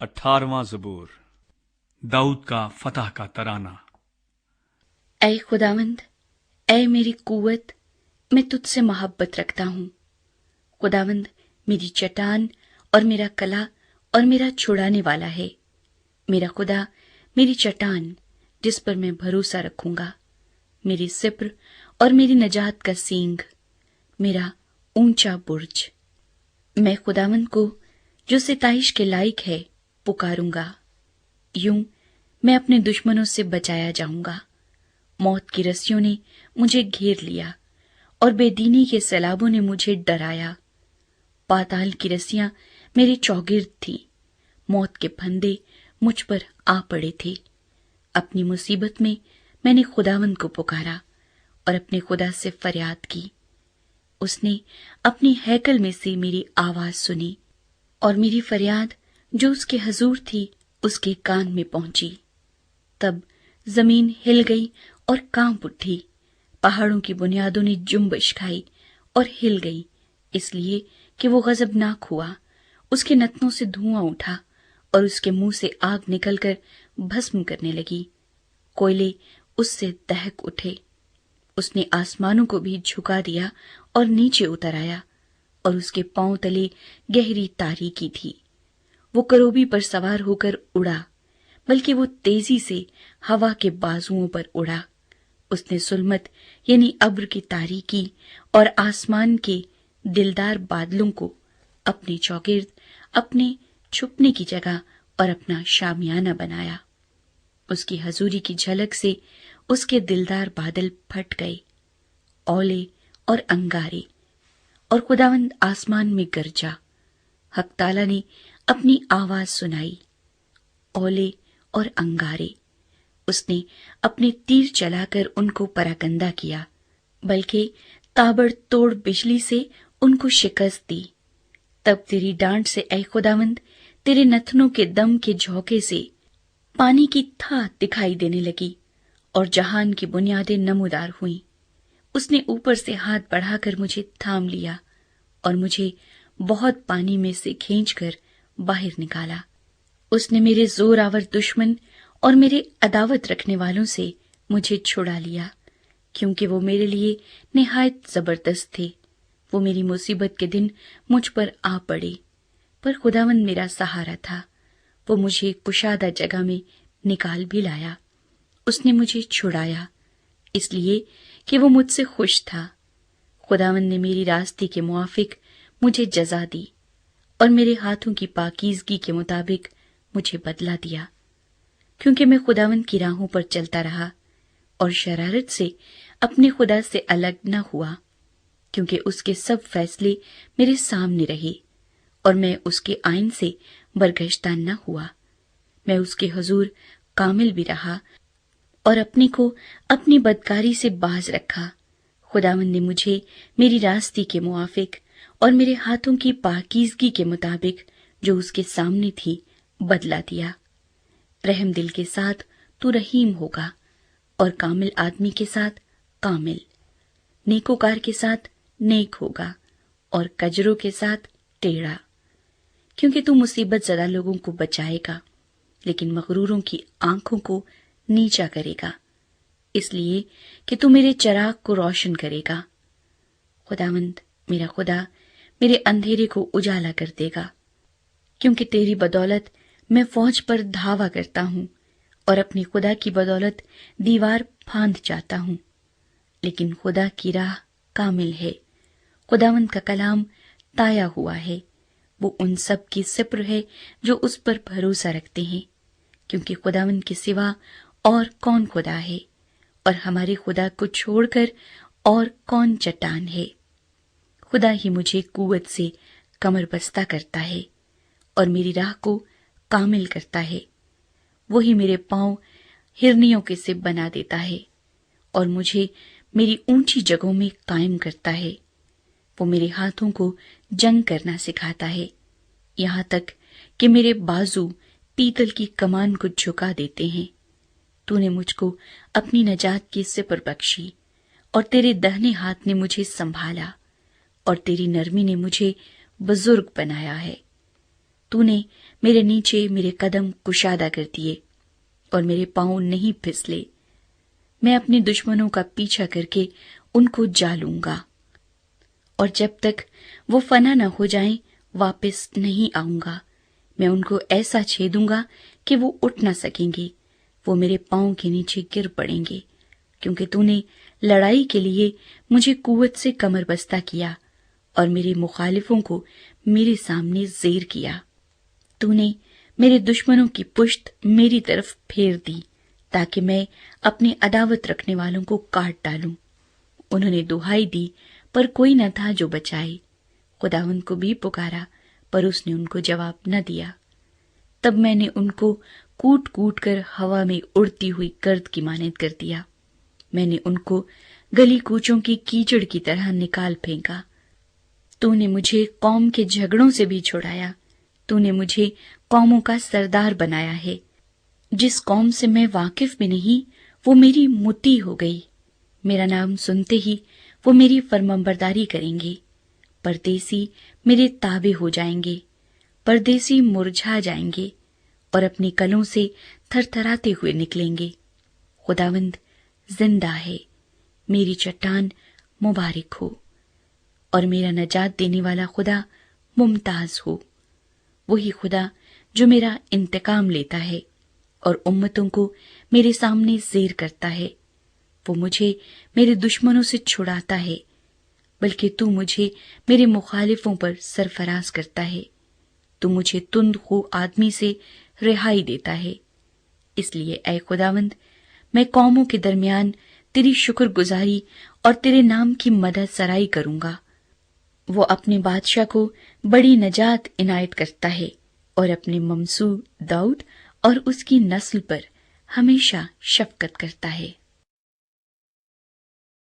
18वां ज़बूर। दाऊद का फतह का तराना। ऐ खुदावंद, ऐ मेरी कुव्वत, मैं तुझसे मोहब्बत रखता हूँ। खुदावंद मेरी चट्टान और मेरा कला और मेरा छुड़ाने वाला है। मेरा खुदा मेरी चट्टान जिस पर मैं भरोसा रखूंगा, मेरी सिप्र और मेरी नजात का सींग, मेरा ऊंचा बुर्ज। मैं खुदावंद को जो सिताइश के लायक है पुकारूंगा। यूं मैं अपने दुश्मनों से बचाया जाऊंगा। मौत की रस्सियों ने मुझे घेर लिया और बेदीनी के सैलाबों ने मुझे डराया। पाताल की रस्सियां मेरे चौगिर्द थी, मौत के फंदे मुझ पर आ पड़े थे। अपनी मुसीबत में मैंने खुदावंद को पुकारा और अपने खुदा से फरियाद की। उसने अपनी हैकल में से मेरी आवाज सुनी और मेरी फरियाद जो उसके हजूर थी उसके कान में पहुंची। तब जमीन हिल गई और कांप उठी, पहाड़ों की बुनियादों ने जुम्बिश खाई और हिल गई, इसलिए कि वो गजबनाक हुआ। उसके नथनों से धुआं उठा और उसके मुंह से आग निकलकर भस्म करने लगी। कोयले उससे दहक उठे। उसने आसमानों को भी झुका दिया और नीचे उतर आया, और उसके पांव तले गहरी तारीकी थी। वो करोबी पर सवार होकर उड़ा, बल्कि वो तेजी से हवा के बाजुओं पर उड़ा। उसने सुलमत यानी अब्र की तारीकी और आसमान के दिलदार बादलों को अपने चौगिर्द, अपने छुपने की जगह और अपना शामियाना बनाया। उसकी हजूरी की झलक से उसके दिलदार बादल फट गए, ओले और अंगारे, और खुदावंद आसमान में गरजा। हक ताला ने अपनी आवाज सुनाई, ओले और अंगारे। उसने अपने तीर चलाकर उनको पराकंदा किया, बल्कि ताबड़तोड़ बिजली से उनको शिकस्त दी। तब तेरी डांट से ऐ खुदावंद, तेरे नथनों के दम के झोंके से पानी की था दिखाई देने लगी और जहान की बुनियादें नमूदार हुईं। उसने ऊपर से हाथ बढ़ाकर मुझे थाम लिया और मुझे बहुत पानी में से खींचकर बाहर निकाला। उसने मेरे जोरावर दुश्मन और मेरे अदावत रखने वालों से मुझे छुड़ा लिया, क्योंकि वो मेरे लिए निहायत जबरदस्त थे। वो मेरी मुसीबत के दिन मुझ पर आ पड़े, पर खुदावंद मेरा सहारा था। वो मुझे कुशादा जगह में निकाल भी लाया। उसने मुझे छुड़ाया, इसलिए कि वो मुझसे खुश था। खुदावंद ने मेरी रास्ते के मुआफिक मुझे जजा दी और मेरे हाथों की पाकीज़गी के मुताबिक मुझे बदला दिया, क्योंकि मैं खुदावंद की राहों पर चलता रहा और शरारत से अपने खुदा से अलग न हुआ, क्योंकि उसके सब फैसले मेरे सामने रहे और मैं उसके आईन से बरगश्ता न हुआ। मैं उसके हुजूर कामिल भी रहा और अपने को अपनी बदकारी से बाज रखा। खुदावंद ने मुझे मेरी रास्ते के मुआफिक और मेरे हाथों की पाकीज़गी के मुताबिक जो उसके सामने थी बदला दिया। रहम दिल के साथ तू रहीम होगा और कामिल आदमी के साथ कामिल, नेकोकार के साथ नेक होगा और कजरों के साथ टेढ़ा, क्योंकि तू मुसीबत ज़दा लोगों को बचाएगा, लेकिन मगरूरों की आंखों को नीचा करेगा, इसलिए कि तू मेरे चराग को रोशन करेगा। खुदावंद मेरा खुदा मेरे अंधेरे को उजाला कर देगा, क्योंकि तेरी बदौलत मैं फौज पर धावा करता हूँ और अपने खुदा की बदौलत दीवार फांद जाता हूँ। लेकिन खुदा की राह कामिल है, खुदावंद का कलाम ताया हुआ है। वो उन सब की सिप्र है जो उस पर भरोसा रखते हैं, क्योंकि खुदावंद के सिवा और कौन खुदा है, और हमारे खुदा को छोड़कर और कौन चट्टान है। खुदा ही मुझे कुव्वत से कमर बस्ता करता है और मेरी राह को कामिल करता है। वही मेरे पांव हिरनियों के से बना देता है और मुझे मेरी ऊंची जगहों में कायम करता है। वो मेरे हाथों को जंग करना सिखाता है, यहाँ तक कि मेरे बाजू पीतल की कमान को झुका देते हैं। तूने मुझको अपनी नजात की सिपर बख्शी और तेरे दाहिने हाथ ने मुझे संभाला और तेरी नरमी ने मुझे बुजुर्ग बनाया है। तूने میرے نیچے میرے قدم کشادہ کر دیے اور میرے پاؤں نہیں پھسلے۔ میں اپنے دشمنوں کا پیچھا کر کے ان کو جا لوں گا، اور جب تک وہ فنا نہ ہو جائیں واپس نہیں آؤں گا۔ میں ان کو ایسا چھیدوں گا کہ وہ اٹھ نہ سکیں گے، وہ میرے پاؤں کے نیچے گر پڑیں گے، کیونکہ تو نے لڑائی کے لیے مجھے قوت سے کمر بستہ کیا اور میرے مخالفوں کو میرے سامنے زیر کیا۔ تو نے میرے دشمنوں کی پشت میری طرف پھیر دی تاکہ میں اپنے عداوت رکھنے والوں کو کاٹ ڈالوں۔ انہوں نے دہائی دی پر کوئی نہ تھا جو بچائے، خداوند کو بھی پکارا پر اس نے ان کو جواب نہ دیا۔ تب میں نے ان کو کوٹ کوٹ کر ہوا میں اڑتی ہوئی گرد کی مانند کر دیا۔ میں نے ان کو گلی کوچوں کی کیچڑ کی طرح نکال پھینکا۔ تو نے مجھے قوم کے جھگڑوں سے بھی چھڑایا، تو نے مجھے قوموں کا سردار بنایا ہے۔ جس قوم سے میں واقف بھی نہیں وہ میری مطیع ہو گئی، میرا نام سنتے ہی وہ میری فرمانبرداری کریں گے۔ پردیسی میرے تابع ہو جائیں گے، پردیسی مرجھا جائیں گے اور اپنی کلوں سے تھر تھراتے ہوئے نکلیں گے۔ خداوند زندہ ہے، میری چٹان مبارک ہو، اور میرا نجات دینے والا خدا ممتاز ہو۔ وہی خدا جو میرا انتقام لیتا ہے اور امتوں کو میرے سامنے زیر کرتا ہے۔ وہ مجھے میرے دشمنوں سے چھڑاتا ہے، بلکہ تو مجھے میرے مخالفوں پر سرفراز کرتا ہے۔ تو مجھے تند خو آدمی سے رہائی دیتا ہے۔ اس لیے اے خداوند، میں قوموں کے درمیان تیری شکر گزاری اور تیرے نام کی مدح سرائی کروں گا۔ وہ اپنے بادشاہ کو بڑی نجات عنایت کرتا ہے اور اپنے ممسوح داؤد اور اس کی نسل پر ہمیشہ شفقت کرتا ہے۔